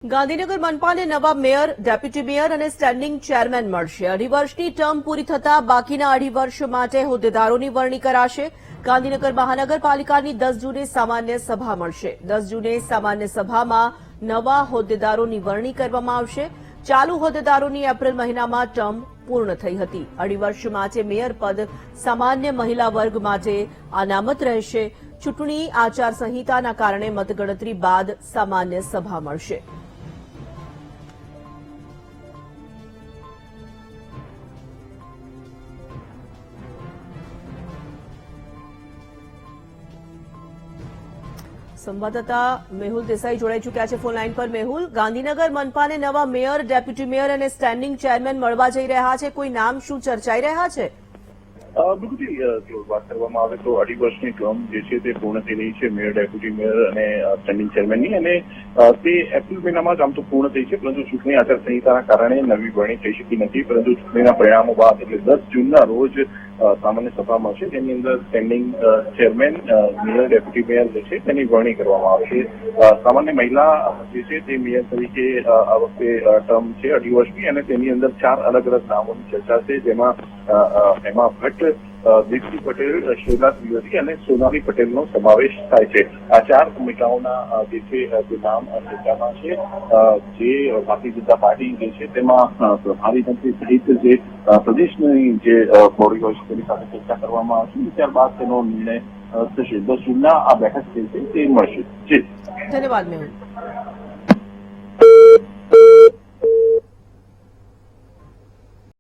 ગાંધીનગર મનપાને નવા mayor, deputy mayor અને standing chairman મળશે। 2.5 વર્ષની ટર્મ પૂરી થતા બાકીના 2.5 વર્ષ માટે હોદ્દેદારોની વરણી કરાશે। ગાંધીનગર મહાનગરપાલિકાની 10 જૂને સામાન્ય સભા મળશે। 10 જૂને સામાન્ય સભામાં નવા હોદ્દેદારોની વરણી કરવામાં આવશે। ચાલુ હોદ્દેદારોની એપ્રિલ મહિનામાં ટર્મ પૂર્ણ થઈ હતી। 2.5 વર્ષ માટે મેયર પદ સામાન્ય મહિલા વર્ગ માટે અનામત રહેશે। ચૂંટણી આચારસંહિતાના કારણે મતગણતરી બાદ સામાન્ય સભા મળશે। સંવાદદાતા મેહુલ દેસાઈ જોડાઈ ચૂક્યા છે ફોન લાઈન પર। મેહુલ, ગાંધીનગર મનપાને નવા મેયર, ડેપ્યુટી મેયર અને સ્ટેન્ડિંગ ચેરમેન મળવા જઈ રહ્યા છે। કોઈ નામ શું ચર્ચાઈ રહ્યા છે? બિલકુલ, જો વાત કરવામાં આવે તો 2.5 વર્ષની ટર્મ જે છે તે પૂર્ણ થઈ રહી છે મેયર, ડેપ્યુટી મેયર અને સ્ટેન્ડિંગ ચેરમેનની, અને તે એપ્રિલ મહિનામાં જ આમ તો પૂર્ણ થઈ છે, પરંતુ ચૂંટણી આચારસંહિતાના કારણે નવી વરણી થઈ શકી નથી। પરંતુ ચૂંટણીના પરિણામો બાદ એટલે 10 જૂનના રોજ સામાન્ય સભા મળશે, જેની અંદર standing chairman, mayor, deputy mayor જે છે તેની વરણી કરવામાં આવશે। સામાન્ય મહિલા જે છે તે મેયર તરીકે આ વખતે ટર્મ છે 2.5 વર્ષની, અને તેની અંદર 4 અલગ અલગ નામોની ચર્ચા છે, જેમાં હેમા ભટ્ટ, દીપ્તિ પટેલ, શૈલા ત્રિવેદી અને સોનાલી પટેલનો સમાવેશ થાય છે। આ 4 મહિલાઓના જે છે તે નામ ચર્ચામાં છે, જે ભારતીય જનતા પાર્ટી જે છે તેમાં પ્રભારી મંત્રી સહિત જે પ્રદેશની જે બોડી હોય છે તેની સાથે ચર્ચા કરવામાં આવશે। ત્યારબાદ તેનો નિર્ણય થશે। 10 જૂનના આ બેઠક જે છે તે મળશે। ધન્યવાદ મેહુલ।